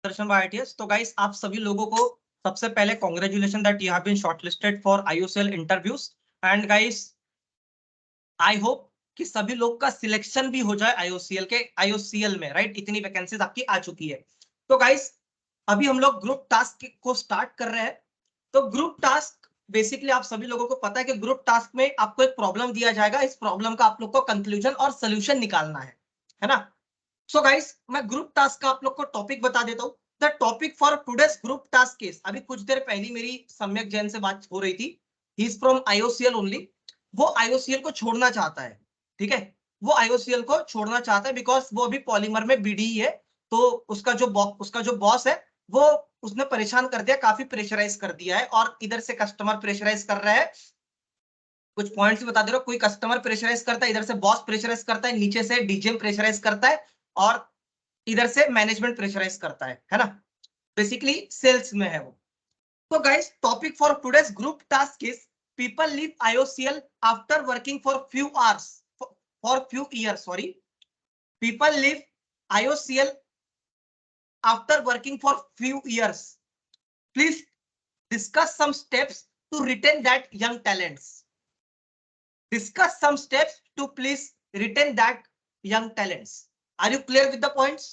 Darshan by ITS। तो guys आप सभी लोगों को सबसे पहले congratulation that you have been shortlisted for IOCL interviews. And guys I hope कि सभी लोग का सिलेक्शन भी हो जाए IOCL में, राइट? इतनी वैकेंसीज आपकी आ चुकी है। तो गाइस अभी हम लोग ग्रुप टास्क को स्टार्ट कर रहे हैं। तो ग्रुप टास्क बेसिकली आप सभी लोगों को पता है कि ग्रुप टास्क में आपको एक प्रॉब्लम दिया जाएगा, इस प्रॉब्लम का आप लोग को कंक्लूजन और सोल्यूशन निकालना है ना? सो गाइस मैं ग्रुप टास्क का आप लोग को टॉपिक बता देता हूँ। The topic for today's group task is, अभी कुछ देर पहले मेरी सम्यक जैन से बात हो रही थी, he is from IOCL only. वो IOCL को छोड़ना चाहता है, ठीक है? वो IOCL को छोड़ना चाहता है बिकॉज वो अभी पॉलीमर में BD है। तो उसका जो बॉस है वो उसने परेशान कर दिया, काफी प्रेशराइज कर दिया है, और इधर से कस्टमर प्रेशराइज कर रहा है। कुछ पॉइंट्स बता दे रहा हूँ, कोई कस्टमर प्रेशराइज करता है, इधर से बॉस प्रेशराइज करता है, नीचे से DGM प्रेशराइज करता है, और इधर से मैनेजमेंट प्रेशराइज करता है ना? बेसिकली सेल्स में है वो। तो guys topic for today's group task is people leave IOCL after working for few hours for few years, sorry, people leave IOCL after working for few years. Please discuss some steps to retain that young talents. Discuss some steps to please retain that young talents. Are you clear with the points?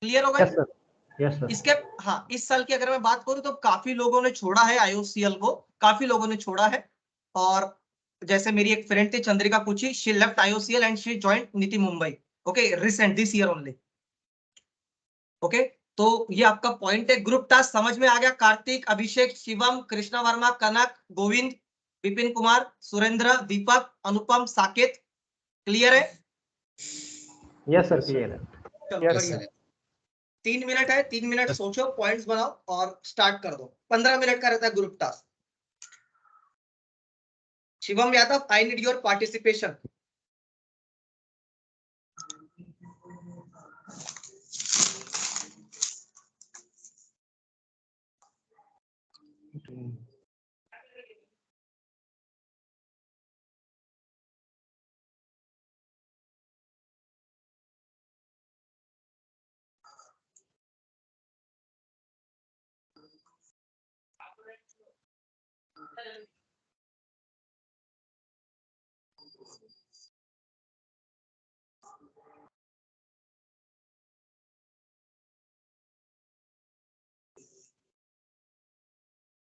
Clear होगा? Yes sir, yes sir. इसके हाँ, इस साल की अगर मैं बात करूं तो काफी लोगों ने छोड़ा है IOCL को, काफी लोगों ने छोड़ा है। और जैसे मेरी एक फ्रेंड थी Chandrika Kuchi, she left IOCL and she joined NITIE Mumbai, okay, recent this year only, okay. तो ये आपका पॉइंट है। ग्रुप टास्क समझ में आ गया? कार्तिक, अभिषेक, शिवम, कृष्णा वर्मा, कनक, गोविंद, विपिन कुमार, सुरेंद्र, दीपक, अनुपम, साकेत, क्लियर है? यस सर, क्लियर है। चलो Yes, बढ़िया। 3 मिनट है, 3 मिनट सोचो, पॉइंट्स बनाओ और स्टार्ट कर दो। 15 मिनट का रहता है group task. Shivam Yadav, I need your participation.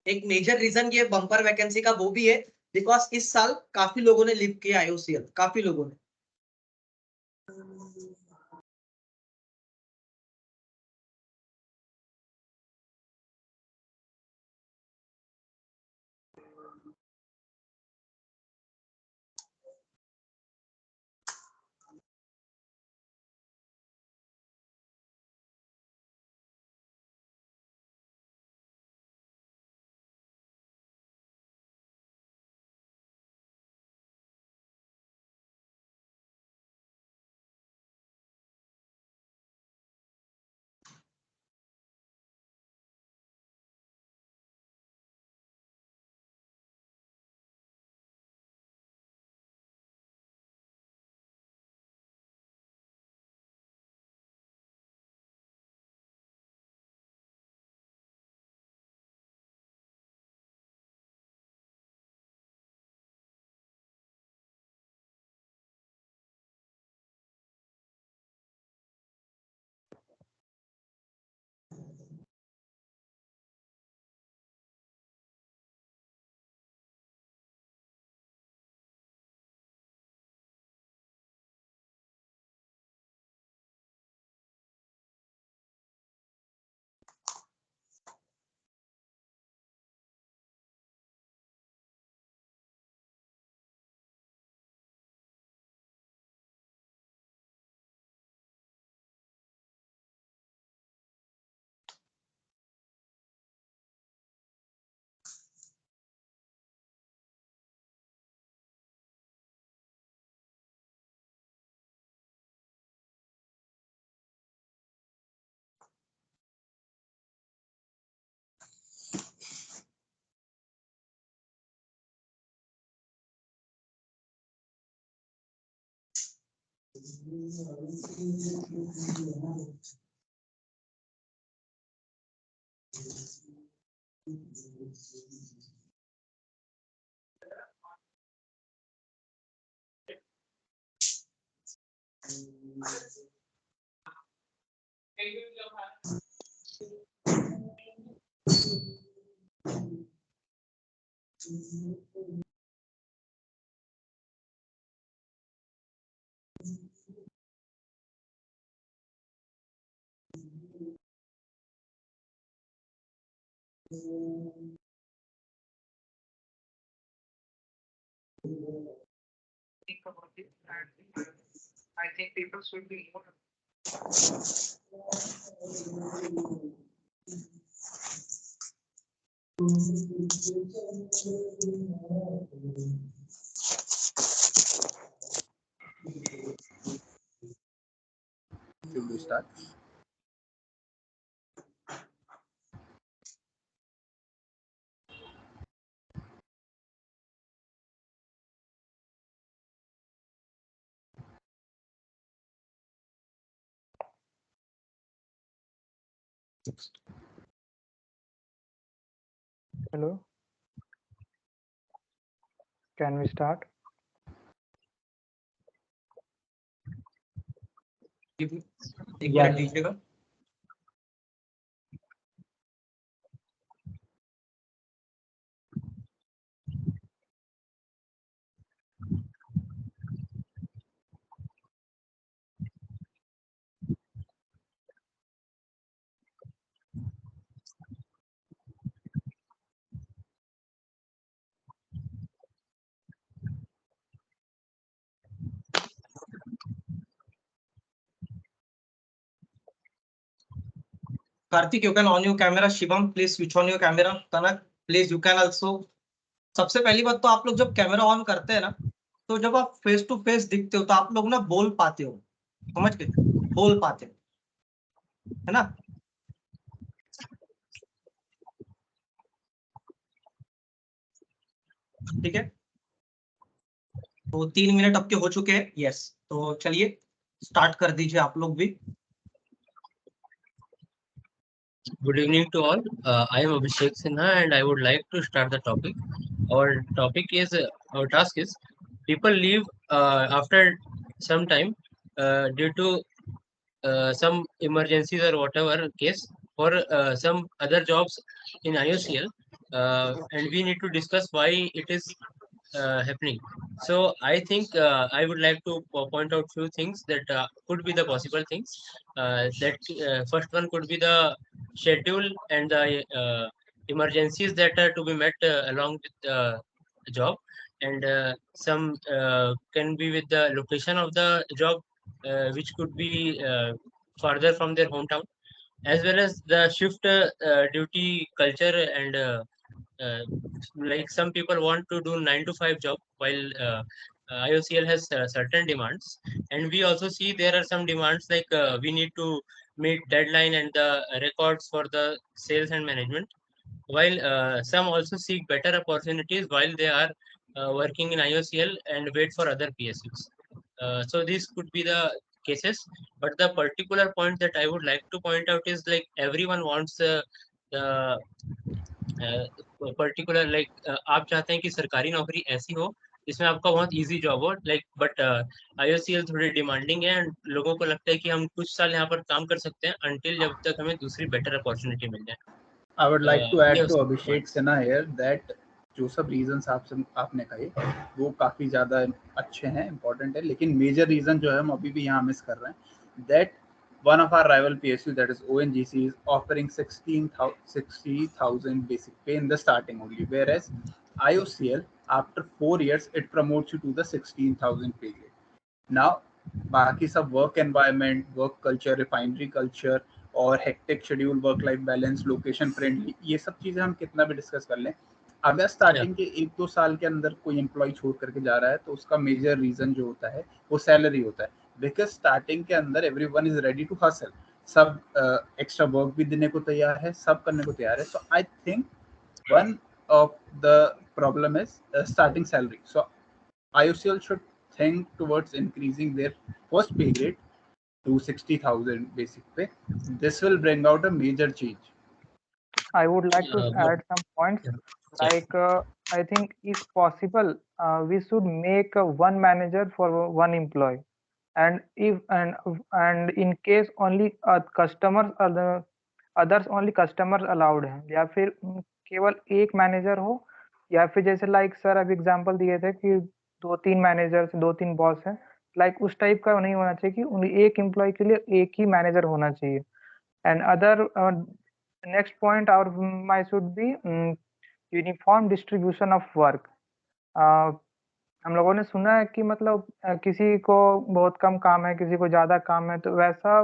एक मेजर रीजन ये बम्पर वैकेंसी का वो भी है बिकॉज इस साल काफी लोगों ने लीव किया IOCL, काफी लोगों ने। I think people should be more. Should we start? Hello. Can we start? एक Yes. मिनट दीजिएगा. Karthik, you can on your camera. Shivam, please switch on your camera. Tanak, please you can also. सबसे पहली बात तो आप लोग जब camera on करते हैं ना, तो जब आप फेस टू फेस दिखते हो तो आप लोग ना बोल पाते हो, समझ गए, बोल पाते हो, है ना. ठीक है, तो 3 मिनट अब के हो चुके हैं. यस, तो चलिए स्टार्ट कर दीजिए आप लोग भी. Good evening to all. I am Abhishek Sinha and I would like to start the topic. Our topic is, our task is, people leave after some time due to some emergencies or whatever case, or some other jobs in IOCL, and we need to discuss why it is happening. So I think I would like to point out few things that could be the possible things. That first one could be the schedule and the emergencies that are to be met along with the job, and some can be with the location of the job, which could be farther from their hometown, as well as the shift duty culture, and like some people want to do 9 to 5 job, while IOCL has certain demands, and we also see there are some demands like we need to meet deadline and the records for the sales and management, while some also seek better opportunities while they are working in IOCL and wait for other PSUs. So these could be the cases, but the particular point that I would like to point out is like everyone wants the particular like आप चाहते हैं कि सरकारी नौकरी ऐसी हो जिसमें आपका बहुत इजी जॉब हो, लाइक बट IOCL थोड़ी डिमांडिंग है एंड लोगों को लगता है कि हम कुछ साल यहाँ पर काम कर सकते हैं अनटिल जब तक हमें दूसरी बेटर अपॉर्चुनिटी मिल जाए. I would like to add Yes, to Abhishek Sinha here that जो सब रीजंस आपने कहे वो काफी ज्यादा अच्छे हैं, इम्पोर्टेंट है, लेकिन मेजर रीजन जो है हम अभी भी यहाँ मिस कर रहे हैं, that one of our rival PSU, that is ONGC, is offering 60,000 basic pay in the starting only, whereas IOCL after 4 years it promotes you to the 16,000 pay grade. Now बाकी सब work environment, work culture, refinery culture और hectic schedule, work life balance, location friendly, ये सब चीजें हम कितना भी discuss कर लें, अगर स्टार्टिंग के 1-2 साल के अंदर कोई एम्प्लॉय छोड़ करके जा रहा है तो उसका मेजर रीजन जो होता है वो सैलरी होता है, बिकॉज स्टार्टिंग के अंदर everyone is ready to hustle, सब एक्स्ट्रा वर्क भी देने को तैयार है, सब करने को तैयार है. So I think one of the problem is starting salary. So IOCL should think towards increasing their first pay grade to 60,000 basic pay. This will bring out a major change. I would like to But add some points. yeah, Like, I think if possible, we should make one manager for one employee. And if and in case only customers are the others only customers allowed हैं, या फिर केवल एक manager हो, या फिर जैसे like sir अभी एग्जांपल दिए थे कि 2-3 मैनेजर्स 2-3 बॉस हैं, लाइक उस टाइप का नहीं होना चाहिए कि एक एम्प्लॉय के लिए एक ही मैनेजर होना चाहिए. एंड अदर नेक्स्ट पॉइंट और my should be uniform distribution of work. हम लोगों ने सुना है कि मतलब किसी को बहुत कम काम है, किसी को ज़्यादा काम है, तो वैसा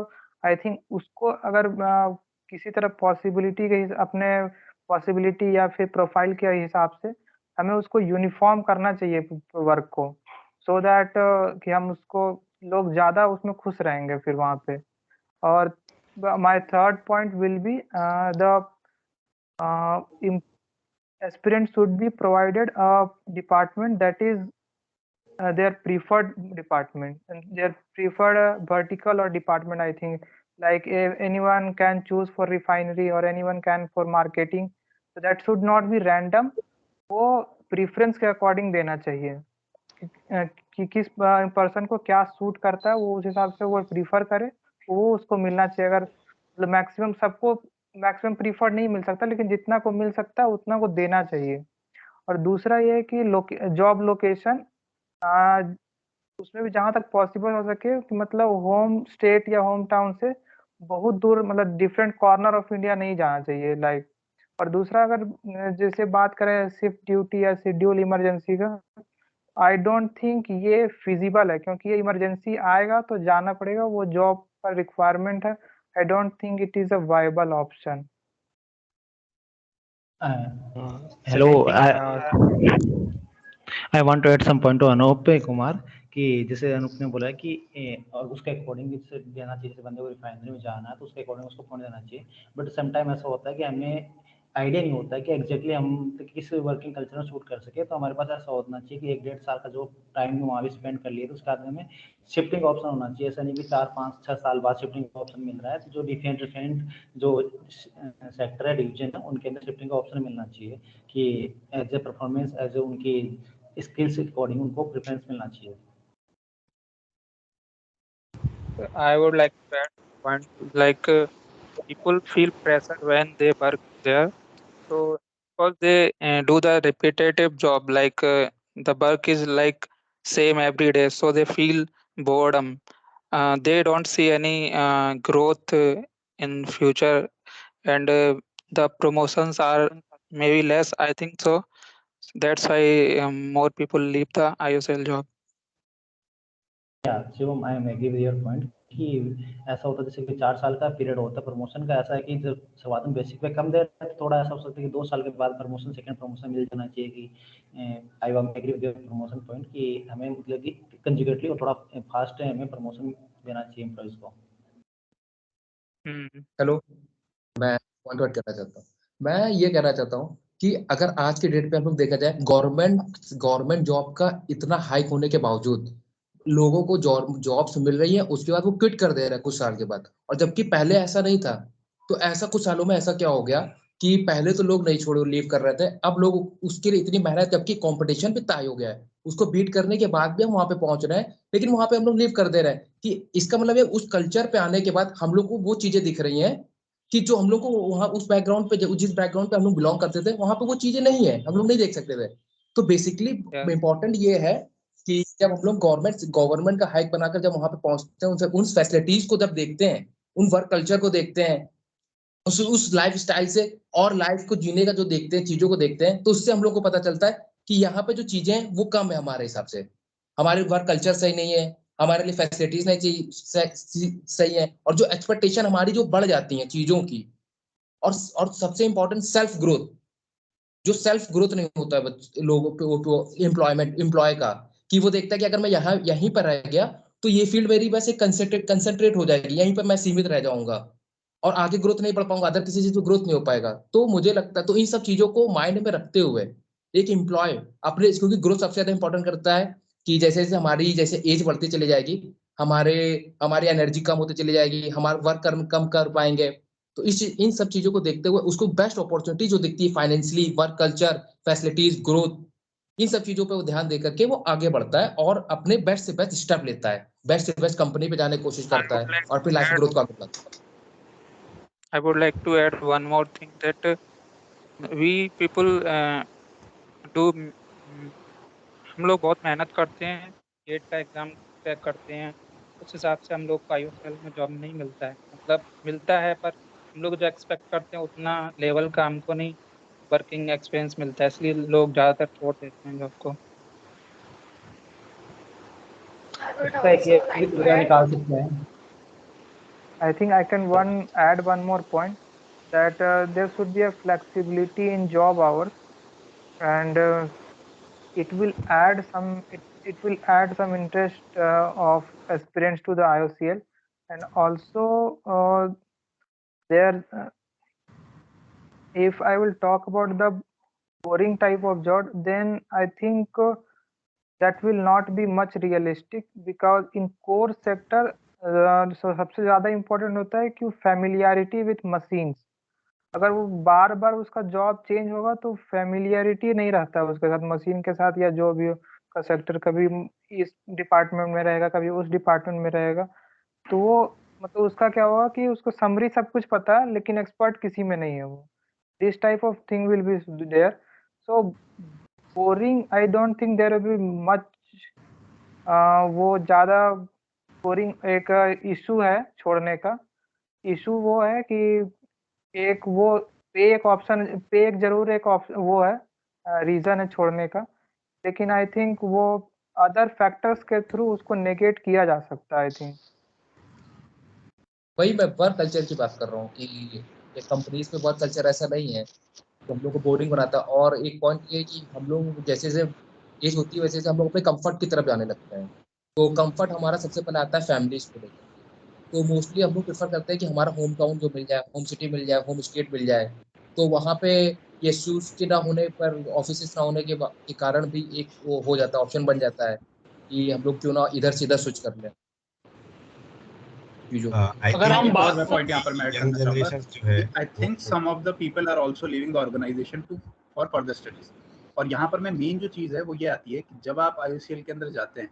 आई थिंक उसको अगर किसी तरह पॉसिबिलिटी के अपने पॉसिबिलिटी या फिर प्रोफाइल के हिसाब से हमें उसको यूनिफॉर्म करना चाहिए वर्क को, सो दैट कि हम उसको लोग ज़्यादा उसमें खुश रहेंगे फिर वहाँ पे. और my third point will be the aspirants should be provided a department that is their preferred department and their preferred vertical or department. I think like anyone can choose for refinery or anyone can for marketing, so that should not be random. वो preference के according देना चाहिए कि किस person को क्या suit करता है, वो उस हिसाब से वो प्रीफर करे, वो उसको मिलना चाहिए. अगर मतलब मैक्सिमम सबको मैक्सिमम प्रीफर नहीं मिल सकता, लेकिन जितना को मिल सकता है उतना को देना चाहिए. और दूसरा ये है कि जॉब लोकेशन उसमें भी जहाँ तक पॉसिबल हो सके कि मतलब होम स्टेट या होम टाउन से बहुत दूर, मतलब डिफरेंट कॉर्नर ऑफ इंडिया नहीं जाना चाहिए लाइक. और दूसरा अगर जैसे बात करें शिफ्ट ड्यूटी या शेड्यूल इमरजेंसी का, आई डोंट थिंक ये फिजिबल है, क्योंकि ये इमरजेंसी आएगा तो जाना पड़ेगा, वो जॉब पर रिक्वायरमेंट है. I don't think it is a viable option. Hello, I want to add some point to Anoop Kumar कि जैसे अनूप ने बोला कि और उसके अकॉर्डिंग देना चाहिए. जैसे बंदे को रिफाइनरी में जाना है तो उसके अकॉर्डिंग उसको फोन देना चाहिए. बट सम टाइम ऐसा होता है कि हमें आइडिया नहीं होता है कि एग्जैक्टली हम किस वर्किंग कल्चर में शूट कर सके. तो हमारे पास ऐसा होना चाहिए कि 1-1.5 साल का जो टाइम वहाँ भी स्पेंड कर लिए तो उसके बाद में शिफ्टिंग ऑप्शन होना चाहिए. ऐसा नहीं कि 4-5-6 साल बाद शिफ्टिंग ऑप्शन मिल रहा है. तो जो डिफरेंट जो सेक्टर है, डिवीजन है, उनके अंदर शिफ्टिंग का ऑप्शन मिलना चाहिए कि as a performance, as a उनकी स्किल्स के अकॉर्डिंग उनको प्रेफरेंस मिलना चाहिए. I would like to add one, like people feel pressure when they work there. So because they do the repetitive job, like the work is like same every day, so they feel boredom. They don't see any growth in future, and the promotions are maybe less, I think so. That's why more people leave the IOCL job. Shivam, I am agree with your point कि ऐसा होता है जैसे कि 4 साल का period होता है प्रमोशन का. ऐसा है कि जब शुरुआत में बेसिक पे कम दे रहा है तो थोड़ा ऐसा हो सकता है कि 2 साल के बाद प्रमोशन, सेकंड प्रमोशन मिल जाना चाहिए. कि I am agree with your promotion point कि हमें मतलब कि कंजुगेटली और थोड़ा फास्ट हमें प्रमोशन देना चाहिए एम्प्लॉइज को. हेलो, मैं पॉइंट आउट करना चाहता हूँ. मैं ये कहना चाहता हूँ कि अगर आज के डेट पे हम लोग देखा जाए, गवर्नमेंट जॉब का इतना हाइक होने के बावजूद लोगों को जॉब्स मिल रही है, उसके बाद वो क्विट कर दे रहा है कुछ साल के बाद. और जबकि पहले ऐसा नहीं था. तो ऐसा कुछ सालों में ऐसा क्या हो गया कि पहले तो लोग नहीं छोड़ो लीव कर रहे थे, अब लोग उसके लिए इतनी मेहनत, जबकि कंपटीशन भी तय हो गया है, उसको बीट करने के बाद भी हम वहां पे पहुंच रहे हैं, लेकिन वहां पे हम लोग लीव कर दे रहे हैं. कि इसका मतलब है उस कल्चर पे आने के बाद हम लोग को वो चीजें दिख रही हैं कि जो हम लोग को वहां उस बैकग्राउंड पे, जिस बैकग्राउंड पे हम लोग बिलोंग करते थे, वहां पे वो चीजें नहीं है, हम लोग नहीं देख सकते थे. तो बेसिकली इंपॉर्टेंट ये है कि जब हम लोग गवर्नमेंट का हाइक बनाकर जब वहां पे पहुंचते हैं, उन फैसिलिटीज को जब देखते हैं, उन वर्क कल्चर को देखते हैं, उस लाइफ स्टाइल से और लाइफ को जीने का जो देखते हैं, चीजों को देखते हैं, तो उससे हम लोग को पता चलता है कि यहाँ पे जो चीजें हैं वो कम है हमारे हिसाब से. हमारे वर्क कल्चर सही नहीं है, हमारे लिए फैसिलिटीज नहीं चाहिए सही है, और जो एक्सपेक्टेशन हमारी जो बढ़ जाती हैं चीजों की, और सबसे इंपॉर्टेंट सेल्फ ग्रोथ, जो सेल्फ ग्रोथ नहीं होता है लोगों पे एम्प्लॉय का, कि वो देखता है कि अगर मैं यहीं पर रह गया तो ये फील्ड मेरी वैसे कंसंट्रेट हो जाएगी, यहीं पर मैं सीमित रह जाऊंगा और आगे ग्रोथ नहीं बढ़ पाऊंगा, अदर किसी चीज में ग्रोथ नहीं हो पाएगा. तो मुझे लगता है, तो इन सब चीजों को माइंड में रखते हुए एक एम्प्लॉय अपने, क्योंकि ग्रोथ सबसे ज्यादा इंपॉर्टेंट करता है कि जैसे जैसे हमारी जैसे एज बढ़ती चली जाएगी, हमारी एनर्जी कम होती चली जाएगी, हमारा वर्क कम कर पाएंगे। तो इन सब चीजों को देखते हुए उसको बेस्ट अपॉर्चुनिटी जो दिखती है financially, work culture, facilities, growth, इन सब चीजों पे वो ध्यान दे करके वो आगे बढ़ता है और अपने बेस्ट से बेस्ट स्टेप लेता है, बेस्ट से बेस्ट कंपनी पे जाने की कोशिश I करता would है like और फिर to लाइफ add ग्रोथ को आगे बढ़ाता है। I would like to add one more thing that we people do हम लोग बहुत मेहनत करते हैं, गेट का एग्जाम क्रैक करते हैं, उस हिसाब से हम लोग को IOCL में जॉब नहीं मिलता है, मतलब मिलता है पर हम लोग जो एक्सपेक्ट करते हैं उतना लेवल का हमको नहीं वर्किंग एक्सपीरियंस मिलता है, इसलिए लोग ज़्यादातर छोड़ देते हैं जॉब को। इसका एक ये भी तरीका निकाल सकते हैं। I think I can add one more point, that there should be a flexibility in job hours, and it will add some interest of aspirants to the IOCL, and also there if I will talk about the boring type of job, then I think that will not be much realistic, because in core sector so सबसे ज़्यादा important होता है कि familiarity with machines। अगर वो बार बार उसका job change होगा तो फेमिलियरिटी नहीं रहता है उसके साथ, मशीन के साथ, या जो भी का सेक्टर, कभी इस डिपार्टमेंट में रहेगा, कभी उस डिपार्टमेंट में रहेगा, तो वो मतलब उसका क्या होगा कि उसको समरी सब कुछ पता है लेकिन एक्सपर्ट किसी में नहीं है वो। This type of thing will be there, so boring I don't think there will be much, वो ज़्यादा बोरिंग एक इशू है छोड़ने का। इशू वो है कि एक वो पे एक जरूर एक ऑप्शन वो है, रीजन है छोड़ने का, लेकिन आई थिंक वो अदर फैक्टर्स के थ्रू उसको नेगेट किया जा सकता है। आई थिंक वही मैं वर्क कल्चर की बात कर रहा हूँ कि कंपनीज में वर्क कल्चर ऐसा नहीं है तो हम लोग को बोरिंग बनाता है। और एक पॉइंट ये है कि हम लोग जैसे जैसे एज होती है वैसे हम लोग अपने कंफर्ट की तरफ जाने लगते हैं। तो कंफर्ट हमारा सबसे पहले आता है फैमिलीज को लेकर। तो मोस्टली हम लोग प्रेफर करते हैं कि हमारा होम टाउन जो मिल जाए, होम सिटी मिल जाए, होम स्टेट मिल जाए। तो वहाँ पे ये शूज के ना होने पर, ऑफिस ना होने के कारण भी एक वो हो जाता है, ऑप्शन बन जाता है कि हम लोग क्यों ना इधर से इधर स्विच कर लें चीजों को। अगर हम बात और पॉइंट यहाँ पर मैं ऐड यंग करना चाहूंगा जनरेशन जो है I think some of the people are also leaving the organisation to for further studies. और यहाँ पर मैं मेन जो चीज है वो ये आती है कि जब आप IOCL के अंदर जाते हैं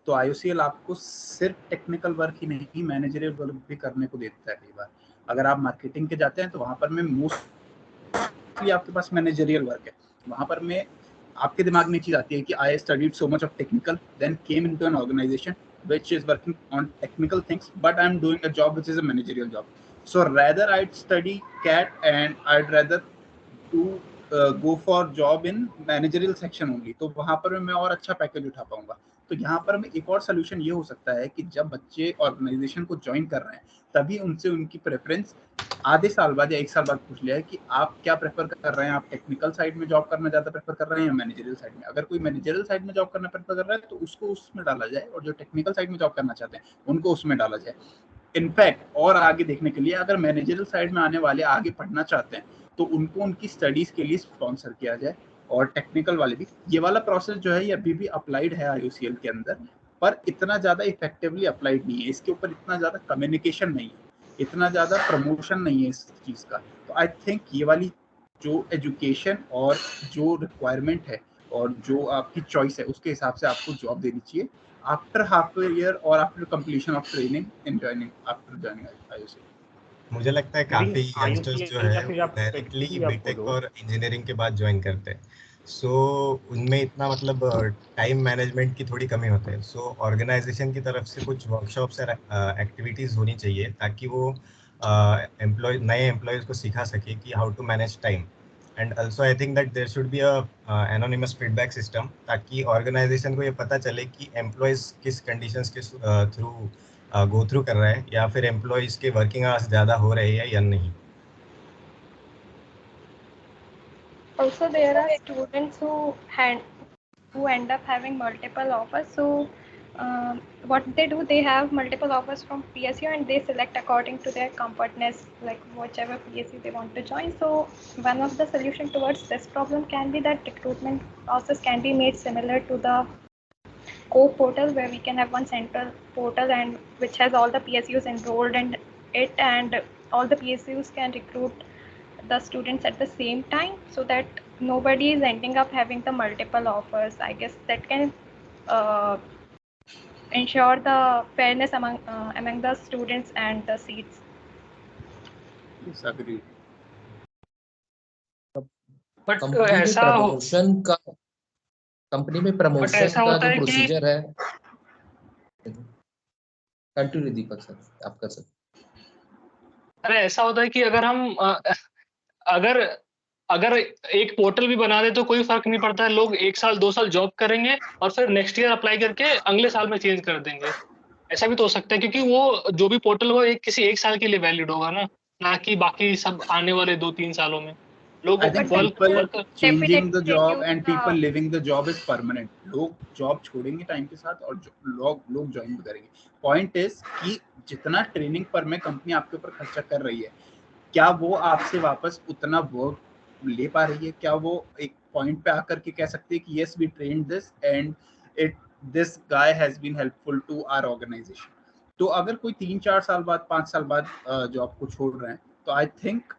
तो IOCL आपको सिर्फ टेक्निकल वर्क ही नहीं, मैनेजरियल वर्क भी करने को देता है कई बार। अगर आप मार्केटिंग के जाते हैं तो वहाँ पर मैं मोस्टली आपके पास मैनेजरियल वर्क है। वहाँ पर मैं आपके दिमाग में चीज आती है कि I studied so much of technical then came into an organisation which is working on technical things, but I'm doing a job which is a managerial job. So rather I'd study CAT and I'd rather to go for job in managerial section only. तो वहाँ पर मैं और अच्छा package उठा पाऊंगा। तो यहाँ पर में एक और सोल्यूशन ये हो सकता है कि जब बच्चे ऑर्गेनाइजेशन को ज्वाइन कर रहे हैं तभी उनसे उनकी प्रेफरेंस आधे साल बाद या एक साल बाद पूछ लिया है कि आप क्या प्रेफर कर रहे हैं, आप टेक्निकल साइड में जॉब करना ज्यादा प्रेफर कर रहे हैं या मैनेजरियल साइड में। अगर कोई मैनेजरियल साइड में जॉब करना प्रेफर कर रहा है तो उसको उसमें डाला जाए, और जो टेक्निकल साइड में जॉब करना चाहते हैं उनको उसमें डाला जाए। इनफैक्ट और आगे देखने के लिए अगर मैनेजरियल साइड में आने वाले आगे पढ़ना चाहते हैं तो उनको उनकी स्टडीज के लिए स्पॉन्सर किया जाए, और टेक्निकल वाले भी। ये वाला प्रोसेस जो है ये अभी भी अप्लाइड है IOCL के अंदर, पर इतना ज्यादा इफेक्टिवली अप्लाइड नहीं है। इसके ऊपर इतना ज्यादा कम्युनिकेशन नहीं है, इतना ज्यादा प्रमोशन नहीं है इस चीज का। तो आई थिंक ये वाली जो एजुकेशन और जो रिक्वायरमेंट है और जो आपकी चॉइस है उसके हिसाब से आपको जॉब देनी चाहिए आफ्टर हाफ ईयर और after completion of training in joining after joining IOCL। मुझे लगता है काफी यंगस्टर्स जो है वो डायरेक्टली आप बीटेक बोलो। और इंजीनियरिंग के बाद ज्वाइन करते हैं। सो उनमें इतना मतलब टाइम मैनेजमेंट की थोड़ी कमी होती है। सो ऑर्गेनाइजेशन की तरफ से कुछ वर्कशॉप्स और एक्टिविटीज होनी चाहिए ताकि वो नए एम्प्लॉयज को सिखा सके कि how to manage time. And also I think that there should be a anonymous feedback system ताकि ऑर्गेनाइजेशन को ये पता चले कि एम्प्लॉयज किस कंडीशंस के थ्रू गो थ्रू कर रहे हैं या फिर एम्प्लॉयज के वर्किंग आवर्स ज़्यादा हो रहे हैं या नहीं। Also, there are students who end up having multiple offers. So, what they do, they have multiple offers from PSU and they select according to their comfortness, like whichever PSU they want to join. So, one of the solution towards this problem can be that recruitment process can be made similar to the co-portal where we can have one central portal and which has all the PSUs enrolled in it, and all the PSUs can recruit the students at the same time so that nobody is ending up having the multiple offers. I guess that can ensure the fairness among the students and the seats. Yes, agreed. But company में ऐसा हो promotion का company में but promotion ऐसा का होता जो है कि प्रोसीजर है, कंटिन्यू दीपक सर, आप कर सकते। अरे ऐसा होता है कि अगर हम अगर अगर एक पोर्टल भी बना दे तो कोई फर्क नहीं पड़ता है, लोग 1 साल 2 साल जॉब करेंगे और फिर नेक्स्ट ईयर अप्लाई करके अगले साल में चेंज कर देंगे। ऐसा भी तो हो सकता है क्योंकि वो जो भी पोर्टल हो किसी 1 साल के लिए वैलिड होगा ना कि बाकी सब आने वाले 2-3 सालों में। लोग I think work people changing the Definitely job use and the- people living the job is permanent. लोग जॉब छोड़ेंगे टाइम के साथ और लोग ज्वाइन भी करेंगे। पॉइंट इज कि जितना ट्रेनिंग पर में कंपनी आपके ऊपर खर्चा कर रही है, क्या वो आपसे वापस उतना वर्क ले पा रही है? क्या वो एक पॉइंट पे आकर के कह सकते हैं कि yes we train this and this guy has been helpful to our organisation? तो अगर कोई 3-4 साल बाद 5 साल बाद जॉब को छोड़ रहे हैं तो आई थिंक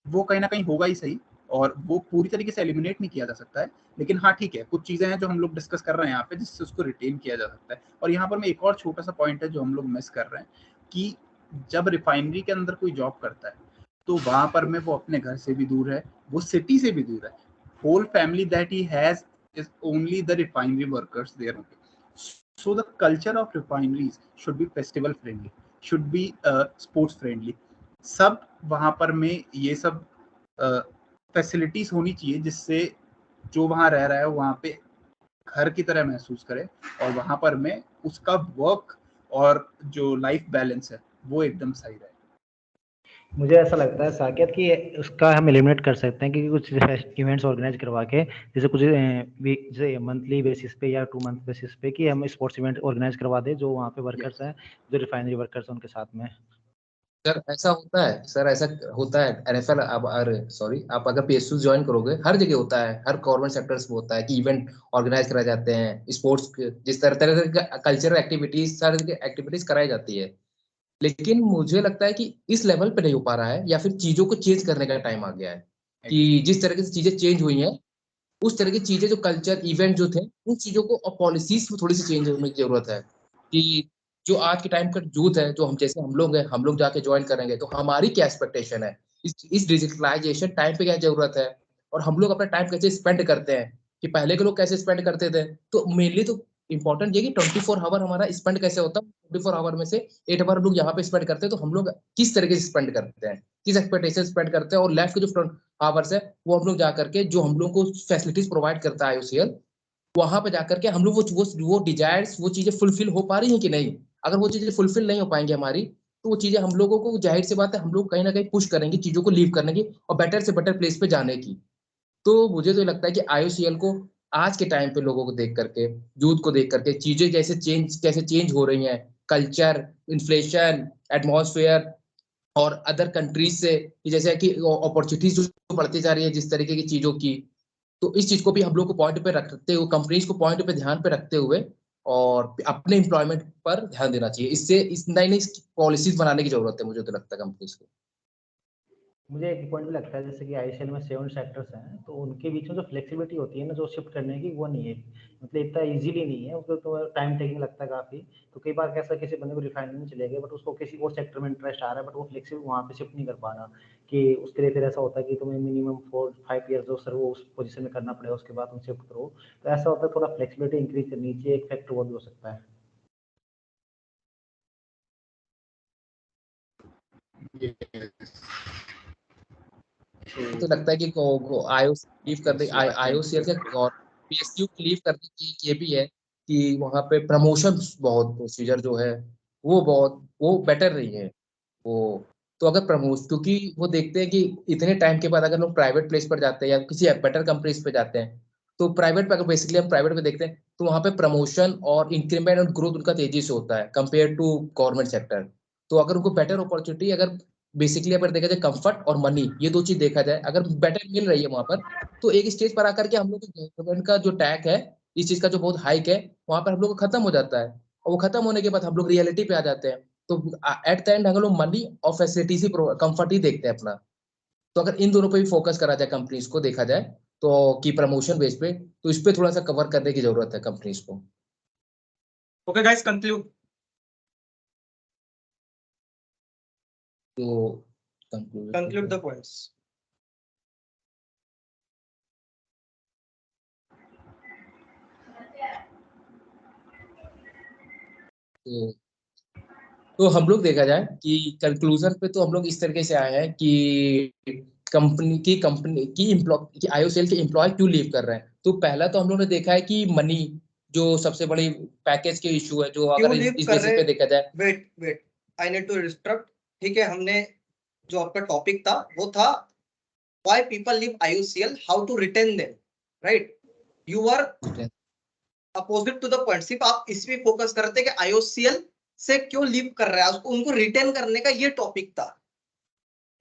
वो कहीं ना कहीं होगा ही सही, और वो पूरी तरीके से एलिमिनेट नहीं किया जा सकता है, लेकिन हाँ ठीक है, कुछ चीजें हैं जो हम लोग डिस्कस कर रहे हैं यहाँ पे जिससे उसको रिटेन किया जा सकता है। और यहाँ पर मैं एक और छोटा सा पॉइंट है जो हम लोग मिस कर रहे हैं कि जब रिफाइनरी के अंदर कोई जॉब करता है तो वहां पर में वो अपने घर से भी दूर है, वो सिटी से भी दूर है। Whole family that he has is only the refinery workers there only. So the culture of refineries should be festival friendly, should be sports friendly. सब वहाँ पर में ये सब फैसिलिटीज होनी चाहिए जिससे जो वहाँ रह रहा है वहाँ पे घर की तरह महसूस करे और वहाँ पर में उसका वर्क और जो लाइफ बैलेंस है वो एकदम सही रहे। मुझे ऐसा लगता है साकेत कि उसका हम एलिमिनेट कर सकते हैं कि कुछ इवेंट्स ऑर्गेनाइज करवा के, जैसे कुछ जैसे मंथली बेसिस पे या 2 मंथ बेसिस पे कि हम स्पोर्ट्स इवेंट ऑर्गेनाइज करवा दें जो वहाँ पे वर्कर्स हैं, जो रिफाइनरी वर्कर्स हैं उनके साथ में। सर ऐसा होता है, सर ऐसा होता है NFL आप आप अगर PSU ज्वाइन करोगे, हर जगह होता है, हर गवर्नमेंट सेक्टर्स में होता है कि इवेंट ऑर्गेनाइज कराए जाते हैं, स्पोर्ट्स जिस तरह का कल्चरल एक्टिविटीज, सारी एक्टिविटीज कराई जाती है। लेकिन मुझे लगता है कि इस लेवल पे नहीं हो पा रहा है, या फिर चीजों को चेंज करने का टाइम आ गया है कि जिस तरह से चीजें चेंज हुई हैं उस तरह की चीजें, जो कल्चर इवेंट जो थे उन चीजों को और पॉलिसीज में थोड़ी सी चेंज होने की जरूरत है कि जो आज के टाइम का यूथ है, जो हम लोग हैं, हम लोग जाके ज्वाइन करेंगे तो हमारी क्या एक्सपेक्टेशन है इस डिजिटलाइजेशन टाइम पे, क्या जरूरत है और हम लोग अपना टाइम कैसे स्पेंड करते हैं कि पहले के लोग कैसे स्पेंड करते थे। तो मेनली तो इम्पोर्टेंट ये कि 24 आवर हमारा स्पेंड कैसे होता है, 24 आवर में से 8 आवर लोग यहाँ पे स्पेंड करते हैं, तो हम लोग किस तरीके से स्पेंड करते हैं, किस एक्सपेक्टेशन स्पेंड करते हैं, और लेफ्ट के जो फ्रंट आवर्स है वो हम लोग जा करके जो हम लोग को फैसिलिटीज प्रोवाइड करता है IOCL, वहां पे जाकर के हम लोग वो डिजायर्स, वो चीजें फुलफिल हो पा रही हैं कि नहीं। अगर वो चीजें फुलफिल नहीं हो पाएंगी हमारी, तो वो चीजें हम लोगों को, जाहिर सी बात है, हम लोग कहीं ना कहीं पुश करेंगे चीजों को लीव करने की और बेटर से बेटर प्लेस पे जाने की। तो मुझे तो लगता है कि IOCL को आज के टाइम पे लोगों को देख करके, यूथ को देख करके, चीजें कैसे चेंज हो रही हैं, कल्चर, इन्फ्लेशन, एटमॉस्फेयर और अदर कंट्रीज से, कि जैसे कि अपॉर्चुनिटीज जो बढ़ती जा रही है जिस तरीके की चीजों की, तो इस चीज को भी हम लोग को पॉइंट पे रखते हुए, कंपनीज को पॉइंट पे ध्यान पे रखते हुए और अपने एम्प्लॉयमेंट पर ध्यान देना चाहिए। इससे इस नई पॉलिसीज बनाने की जरूरत है, मुझे तो लगता है कंपनीज को। मुझे एक पॉइंट भी लगता है जैसे कि IOCL में 7 सेक्टर्स हैं, तो उनके बीच में जो फ्लेक्सिबिलिटी होती है ना, जो शिफ्ट करने की, वो नहीं है, मतलब इतना इजीली नहीं है, उसको तो टाइम टेकिंग लगता है काफ़ी। तो कई बार कैसा, किसी बंदे को रिफाइनरी में चले गए बट उसको किसी और सेक्टर में इंटरेस्ट आ रहा है, बट वो फ्लेक्सिबल वहाँ पे शिफ्ट नहीं कर पा रहा, कि उसके लिए फिर ऐसा होता है कि तुम्हें मिनिमम 4-5 ईयर जो सर वो उस पोजीशन में करना पड़ेगा, उसके बाद तुम शिफ्ट करो। तो ऐसा होता है, थोड़ा फ्लेक्सिबिलिटी इंक्रीज करनी चाहिए, एक फैक्टर वो भी हो सकता है। तो लगता है कि IOCL के PSU लीव करने की ये भी है कि वहाँ पे प्रमोशन बहुत प्रोसीजर जो है वो बेटर नहीं है वो। तो अगर क्योंकि वो देखते हैं कि इतने टाइम के बाद अगर लोग प्राइवेट प्लेस पर जाते हैं या किसी बेटर कंपनीज पे जाते हैं, तो प्राइवेट पे, अगर बेसिकली हम प्राइवेट पे देखते हैं तो वहाँ पे प्रमोशन और इंक्रीमेंट और ग्रोथ उनका तेजी से होता है कंपेयर टू गवर्नमेंट सेक्टर। तो अगर उनको बेटर अपॉर्चुनिटी, अगर बेसिकली अगर देखा जाए कंफर्ट और मनी, ये 2 चीज देखा जाए, अगर बेटर मिल रही है वहां पर, तो एक स्टेज पर आकर के हम लोग गवर्नमेंट का जो टैग है इस चीज का जो बहुत हाइक है वहां पर हम लोग को खत्म हो जाता है, और वो खत्म होने के बाद हम लोग रियलिटी पे आ जाते हैं। तो एट द एंड हम लोग मनी और फैसिलिटीज ही कंफर्ट ही देखते हैं अपना। तो अगर इन दोनों पे भी फोकस करा जाए, कंपनीज को देखा जाए तो कि प्रमोशन बेस पे, तो इस पे थोड़ा सा कवर करने की जरूरत है कंपनीज को। Okay, guys, conclude. तो Conclude the points. तो हम लोग देखा जाए कि कंक्लूजन पे तो हम लोग इस तरीके से आए हैं कि कंपनी की आईओसीएल के एम्प्लॉय क्यों लीव कर रहे हैं। तो पहला तो हम लोग ने देखा है कि मनी जो सबसे बड़ी पैकेज के इशू है, जो अगर इस बेसिस पे देखा जाए। Wait I need to distract. ठीक है, हमने जो आपका टॉपिक था वो था why people leave IOCL, how to retain them, right? You are opposite to the point. सिर्फ आप इस पे फोकस करते कि IOCL से क्यों लीव कर रहा है, उसको उनको रिटेन करने का ये टॉपिक था।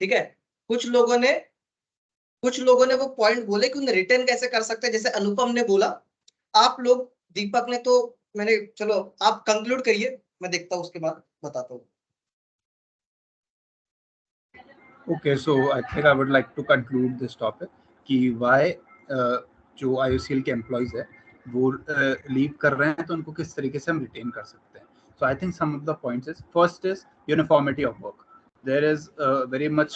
ठीक है, कुछ लोगों ने वो पॉइंट बोले कि उन्हें रिटेन कैसे कर सकते हैं, जैसे अनुपम ने बोला, आप लोग, दीपक ने, तो मैंने, चलो आप कंक्लूड करिए, मैं देखता हूँ उसके बाद बताता हूँ। Okay, so I think I would like to conclude this topic कि why जो IOCL के एम्प्लॉइज है वो लीव कर रहे हैं, तो उनको किस तरीके से हम रिटेन कर सकते हैं। So I think some of the points is, first is uniformity of work. There is very much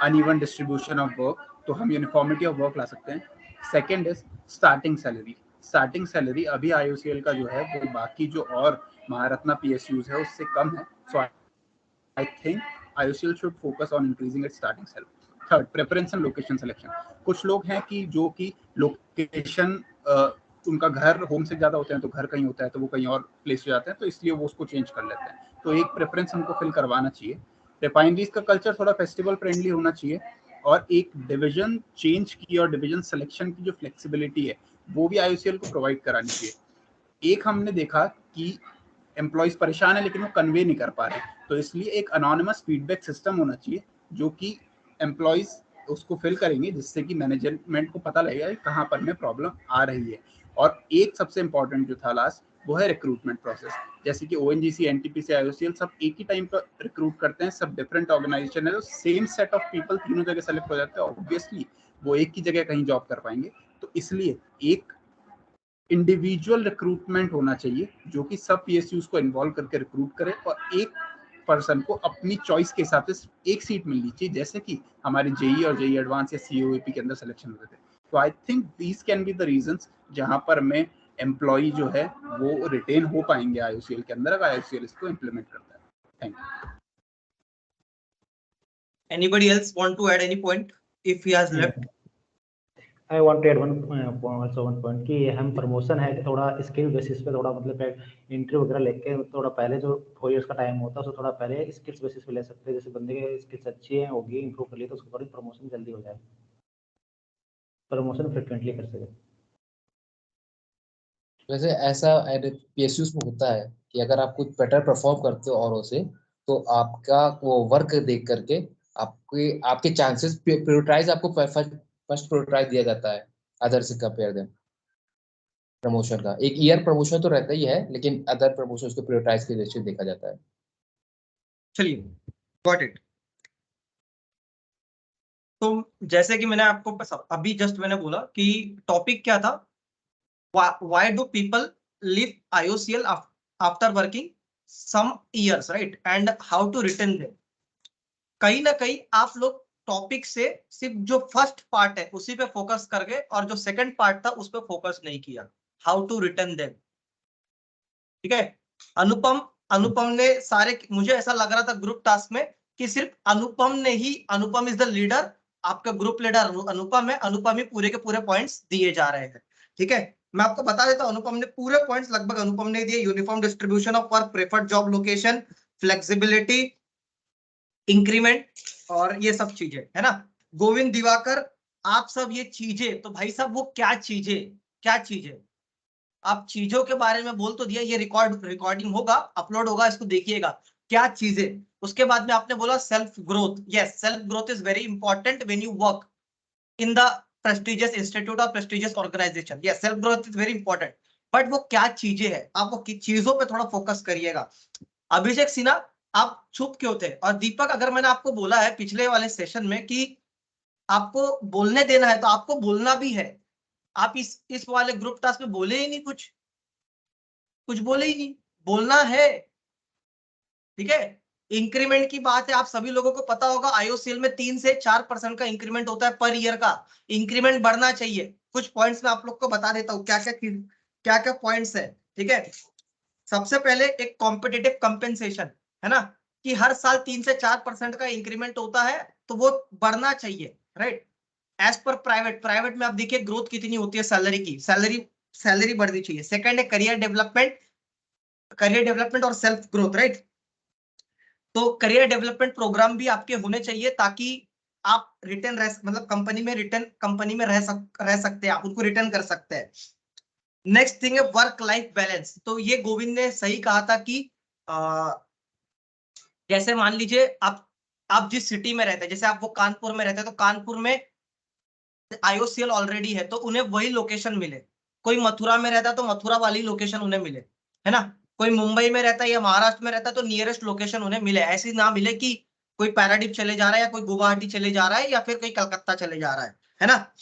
uneven distribution of work, तो हम uniformity of work ला सकते हैं। Second is starting salary. Starting salary अभी IOCL का जो है वो बाकी जो और महारत्ना PSUs है उससे कम है। So I think IOCL should focus on increasing its starting salary. Third, preference and location selection. कुछ लोग हैं कि जो कि लोकेशन उनका घर होम से ज्यादा होते हैं, तो घर कहीं होता है तो वो कहीं और प्लेस हो जाते हैं, तो इसलिए वो उसको चेंज कर लेते हैं। तो एक प्रेफरेंस हमको फिल करवाना चाहिए। रिफाइनरीज का कल्चर थोड़ा फेस्टिवल फ्रेंडली होना चाहिए, और एक डिवीजन चेंज की और डिवीजन सिलेक्शन की जो फ्लेक्सिबिलिटी है वो भी IOCL को प्रोवाइड करानी चाहिए। एक हमने देखा कि एम्प्लॉइज परेशान है लेकिन वो कन्वे नहीं कर पा रहे, तो इसलिए एक अनोनिमस फीडबैक सिस्टम होना चाहिए जो कि एम्प्लॉइज उसको फिल करेंगे, जिससे कि मैनेजमेंट को पता लगेगा कि कहाँ पर में प्रॉब्लम आ रही है। और एक सबसे इंपॉर्टेंट जो था लास्ट, वो है रिक्रूटमेंट प्रोसेस। जैसे कि ONGC, NTPC, IOCL सब एक ही टाइम पर रिक्रूट करते हैं, सब डिफरेंट ऑर्गेनाइजेशन है, तो सेम सेट ऑफ पीपल तीनों जगह सेलेक्ट हो जाते हैं, ऑब्वियसली वो एक ही जगह कहीं जॉब कर पाएंगे। तो इसलिए एक इंडिविजुअल रिक्रूटमेंट होना चाहिए जो कि सब PSUs को इन्वॉल्व करके रिक्रूट करे, और एक पर्सन को अपनी चॉइस के हिसाब से एक सीट मिलनी चाहिए, जैसे कि हमारे JEE और JEE एडवांस या COAP के अंदर सिलेक्शन होते थे। तो I think these can be the reasons जहां पर में एम्प्लॉय जो है वो रिटेन हो पाएंगे IOCL के अंदर, अगर IOCL इसको इम्प्लीमेंट करता है। Thank you. Anybody else want to add any point if he has left? I want to add one point कि हम प्रमोशन है थोड़ा स्किल बेसिस पे, थोड़ा मतलब इंटरव्यू वगैरह लेके थोड़ा पहले जो 4 इयर्स का टाइम होता है उसको थोड़ा पहले स्किल्स बेसिस पे ले सकते हैं। जैसे बंदे के स्किल्स अच्छी हैं, होगी, इंप्रूव कर लिए, तो उसको थोड़ी प्रमोशन जल्दी हो जाए, प्रमोशन फ्रिक्वेंटली कर सके। वैसे ऐसा PSUs में होता है कि अगर आप कुछ बेटर परफॉर्म करते हो औरों से, तो आपका वो वर्क देख करके आपके चांसेस प्रायोरिटाइज, आपको फर्स्ट प्रायोरिटाइज दिया जाता है अदर से कंपेयर देम। प्रमोशन का एक ईयर प्रमोशन तो रहता ही है, लेकिन अदर प्रमोशन को प्रायोरिटाइज के रेशियो देखा जाता है। चलिए, गॉट इट। तो जैसे कि मैंने आपको अभी जस्ट मैंने बोला कि टॉपिक क्या था, why do people leave IOCL after working some years, right? And how to retain them. कहीं ना कहीं आप लोग टॉपिक से सिर्फ जो फर्स्ट पार्ट है उसी पे फोकस कर गए, और जो सेकंड पार्ट था उस पे फोकस नहीं किया, हाउ टू रिटर्न देम। ठीक है, अनुपम ने सारे, मुझे ऐसा लग रहा था ग्रुप टास्क में कि सिर्फ अनुपम इज द लीडर, आपका ग्रुप लीडर अनुपम है, अनुपम ही पूरे के पूरे पॉइंट्स दिए जा रहे हैं। ठीक है, मैं आपको बता देता हूं, अनुपम ने पूरे पॉइंट्स लगभग अनुपम ने दिए। Uniform distribution of work, preferred job location, flexibility, increment, और ये सब चीजें है ना। गोविंद दिवाकर, आप सब ये चीजें, तो भाई साहब वो क्या चीजें आप चीजों के बारे में बोल तो दिया, ये रिकॉर्डिंग होगा, अपलोड होगा, इसको देखिएगा क्या चीजें। उसके बाद में आपने बोला self growth. Yes, self growth is very important when you work in the prestigious institute और प्रेस्टिजियस ऑर्गेनाइजेशन। ये self growth is very important, but वो क्या चीजें हैं, आप वो चीजों पे थोड़ा फोकस करिएगा। अभिषेक सिन्हा आप चुप क्यों थे? और दीपक, अगर मैंने आपको बोला है पिछले वाले सेशन में कि आपको बोलने देना है तो आपको बोलना भी है। आप इस वाले ग्रुप टास्क में बोले ही नहीं, कुछ बोले ही नहीं, बोलना है, ठीक है। इंक्रीमेंट की बात है, आप सभी लोगों को पता होगा आईओसीएल में 3 से 4% का इंक्रीमेंट होता है पर ईयर का। इंक्रीमेंट बढ़ना चाहिए। कुछ पॉइंट्स मैं आप लोग को बता देता हूँ क्या क्या पॉइंट्स है, ठीक है। सबसे पहले एक कॉम्पिटिटिव कंपेंसेशन है ना, कि हर साल 3 से 4% का इंक्रीमेंट होता है तो वो बढ़ना चाहिए, राइट। एज पर प्राइवेट में आप देखिए ग्रोथ कितनी होती है सैलरी की, सैलरी बढ़नी चाहिए। सेकंड है करियर डेवलपमेंट और सेल्फ ग्रोथ, राइट। तो करियर डेवलपमेंट प्रोग्राम भी आपके होने चाहिए ताकि आप मतलब कंपनी में रह सकते हैं, आप उनको रिटर्न कर सकते हैं। नेक्स्ट थिंग है वर्क लाइफ बैलेंस। तो ये गोविंद ने सही कहा था कि जैसे मान लीजिए आप जिस सिटी में रहते हैं, जैसे आप वो कानपुर में रहते हैं तो कानपुर में आईओसीएल ऑलरेडी है तो उन्हें वही लोकेशन मिले। कोई मथुरा में रहता है तो मथुरा वाली लोकेशन उन्हें मिले, है ना। कोई मुंबई में रहता है या महाराष्ट्र में रहता है तो नियरेस्ट लोकेशन उन्हें मिले। ऐसी ना मिले कि कोई पैराडीप चले जा रहा है या कोई गुवाहाटी चले जा रहा है या फिर कोई कलकत्ता चले जा रहा है ना।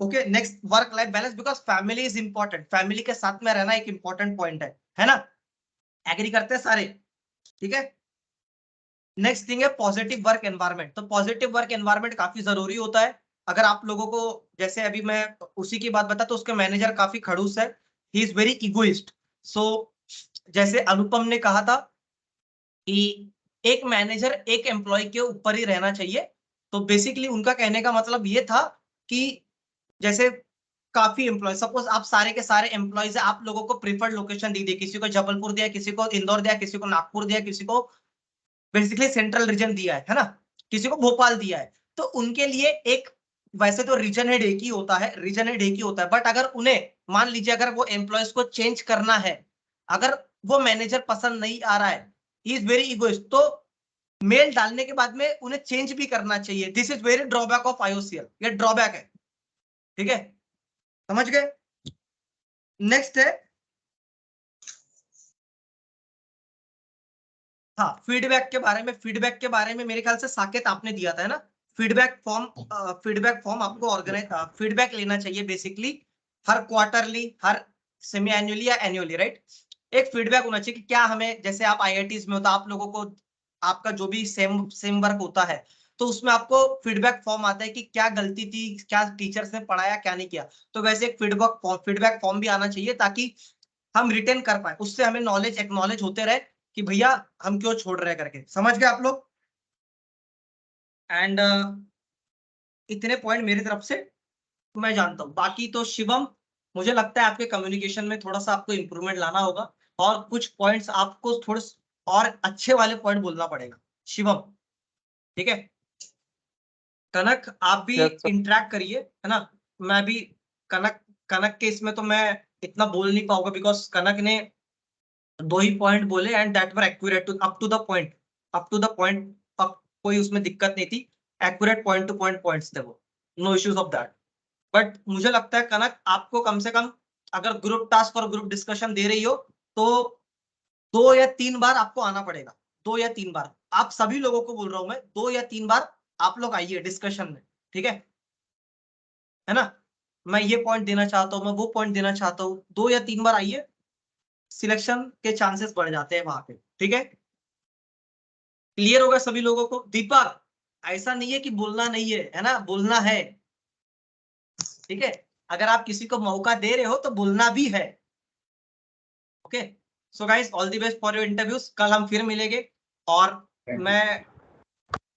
Okay, next work life balance, because family is important. Family के साथ में रहना एक इंपॉर्टेंट पॉइंट है ना। एग्री करते हैं सारे, ठीक है। नेक्स्ट थिंग है पॉजिटिव वर्क एनवायरनमेंट। तो पॉजिटिव वर्क एनवायरनमेंट काफी जरूरी होता है। अगर आप लोगों को, जैसे अभी मैं उसी की बात बता तो उसके मैनेजर काफी खड़ूस है, ही इज वेरी इगोइस्ट। सो जैसे अनुपम ने कहा था कि एक मैनेजर एक एम्प्लॉय के ऊपर ही रहना चाहिए। तो बेसिकली उनका कहने का मतलब ये था कि जैसे काफी एम्प्लॉय, सपोज आप सारे के सारे एम्प्लॉयज, आप लोगों को प्रीफर्ड लोकेशन दी, किसी को जबलपुर दिया, किसी को इंदौर दिया, किसी को नागपुर दिया, किसी को बेसिकली सेंट्रल रीजन दिया है ना, किसी को भोपाल दिया है। तो उनके लिए एक, वैसे तो रीजन हेड एक ही होता है, बट अगर उन्हें मान लीजिए अगर वो एम्प्लॉयज को चेंज करना है, अगर वो मैनेजर पसंद नहीं आ रहा है, ही इज वेरी इगोइस्ट, तो मेल डालने के बाद में उन्हें चेंज भी करना चाहिए। This is very drawback of IOCL, ये ड्रॉबैक है, ठीक है, समझ गए। नेक्स्ट है हाँ फीडबैक के बारे में मेरे ख्याल से साकेत आपने दिया था, है ना। फीडबैक फॉर्म आपको फीडबैक लेना चाहिए बेसिकली हर क्वार्टरली, हर सेमी एनुअली या एनुअली, राइट। एक फीडबैक होना चाहिए कि क्या हमें, जैसे आप आईआईटीज में होता, आप लोगों को आपका जो भी सेम वर्क होता है तो उसमें आपको फीडबैक फॉर्म आता है कि क्या गलती थी, क्या टीचर्स ने पढ़ाया, क्या नहीं किया। तो वैसे एक फीडबैक फॉर्म भी आना चाहिए ताकि हम रिटेन कर पाए, उससे हमें नॉलेज एक्नॉलेज होते रहे कि भैया हम क्यों छोड़ रहे हैं करके। समझ गए आप लोग। एंड इतने पॉइंट मेरी तरफ से मैं जानता हूँ। बाकी तो शिवम, मुझे लगता है आपके कम्युनिकेशन में थोड़ा सा आपको इंप्रूवमेंट लाना होगा और कुछ पॉइंट्स आपको थोड़े और अच्छे वाले पॉइंट बोलना पड़ेगा शिवम, ठीक है। कनक आप भी Yes, sir. इंटरेक्ट करिए, है ना। मैं भी कनक के इसमें तो मैं इतना बोल नहीं पाऊंगा बिकॉज कनक ने 2 ही पॉइंट बोले and that were accurate up to the point. अब कोई उसमें दिक्कत नहीं थी, accurate point to point points थे वो, no issues of that. But मुझे लगता है कनक आपको कम से कम अगर ग्रुप टास्क और ग्रुप डिस्कशन दे रही हो तो 2 या 3 बार आपको आना पड़ेगा, 2 या 3 बार। आप सभी लोगों को बोल रहा हूं मैं, 2 या 3 बार आप लोग आइए डिस्कशन में, ठीक है ना। मैं ये पॉइंट देना चाहता हूँ, मैं वो पॉइंट देना चाहता हूँ, 2 या 3 बार आइए, सिलेक्शन के चांसेस बढ़ जाते हैं वहां पे, ठीक है। क्लियर होगा सभी लोगों को। दीपक, ऐसा नहीं है कि बोलना नहीं है ना, बोलना है, ठीक है। अगर आप किसी को मौका दे रहे हो तो बोलना भी है, okay. So guys, all the best for your interviews. कल हम फिर मिलेंगे और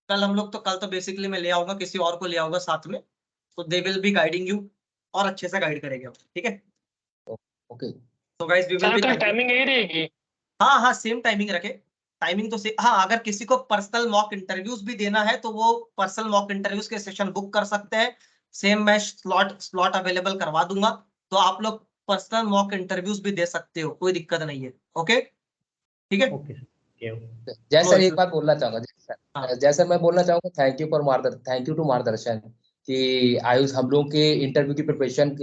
कल तो बेसिकली मैं ले आऊंगा, किसी और को ले आऊंगा साथ में, तो they will be guiding you और अच्छे से गाइड करेंगे, ठीक है। Okay, so guys we will be, timing यही रहेगी। हाँ सेम टाइमिंग रखे, टाइमिंग तो से हाँ। अगर किसी को पर्सनल मॉक इंटरव्यूज भी देना है तो वो पर्सनल मॉक इंटरव्यूज के सेशन बुक कर सकते हैं। सेम मैं स्लॉट अवेलेबल करवा दूंगा, तो आप लोग पर्सनल मॉक इंटरव्यूज भी दे सकते हो, कोई दिक्कत नहीं है, ओके, ठीक है। Okay sir. जय सर एक बात बोलना चाहूंगा। हाँ। जैसे मैं बोलना चाहूंगा थैंक यू टू मार्गदर्शन कि आयुष हम लोग के इंटरव्यू की प्रिपरेशन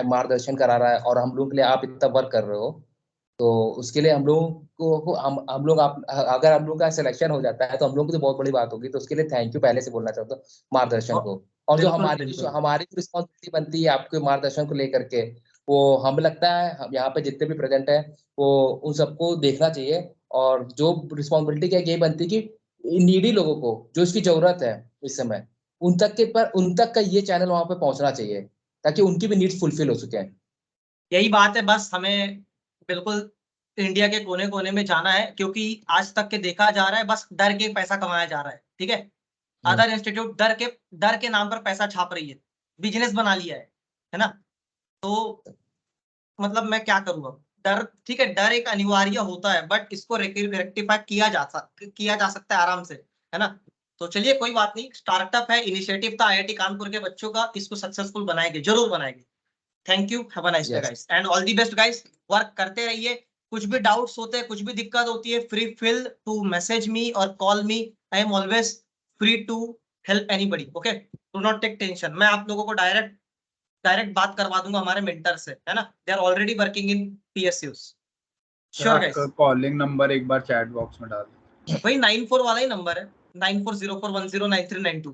मार्गदर्शन करा रहा है और हम लोग के लिए आप इतना वर्क कर रहे हो, तो उसके लिए हम लोग को हम लोग आप अगर हम लोग का सिलेक्शन हो जाता है तो हम लोग की तो बहुत बड़ी बात होगी, तो उसके लिए थैंक यू पहले से बोलना चाहता हूँ मार्गदर्शन को। और जो बिल्कुल। हमारी रिस्पॉन्सिबिलिटी बनती है आपके मार्गदर्शन को लेकर के, वो हमें लगता है हम यहाँ पे जितने भी प्रेजेंट है वो उन सबको देखना चाहिए। और जो रिस्पॉन्सिबिलिटी क्या ये बनती है कि नीडी लोगों को जो इसकी जरूरत है इस समय, उन तक का ये चैनल वहां पे पहुंचना चाहिए ताकि उनकी भी नीड्स फुलफिल हो सके। यही बात है, बस हमें बिल्कुल इंडिया के कोने कोने में जाना है, क्योंकि आज तक के देखा जा रहा है बस डर के पैसा कमाया जा रहा है। ठीक है, अदर इंस्टीट्यूट डर के नाम पर पैसा छाप रही है, बिजनेस बना लिया है ना। तो मतलब मैं क्या करूँ अब, डर ठीक है, डर एक अनिवार्य होता है, बट इसको रेक्टिफाई किया जा सकता है आराम से, है ना। तो चलिए कोई बात नहीं, स्टार्टअप है, इनिशिएटिव था IIT कानपुर के बच्चों का, इसको सक्सेसफुल बनाएंगे, जरूर बनाएंगे। Thank you, have a nice day guys, and all the best guys. Work करते रहिए, कुछ भी डाउट्स होते हैं, कुछ भी दिक्कत होती है, free feel to message me और call me, I am always free to help anybody. Okay, do not take tension, मैं आप लोगों को डायरेक्ट बात करवा दूंगा हमारे मेंटर से, है ना। They are already working in PSUs। Sure guys, calling number एक बार चैट बॉक्स में डाल दो। वही 94 वाला ही नंबर है, 9404109392।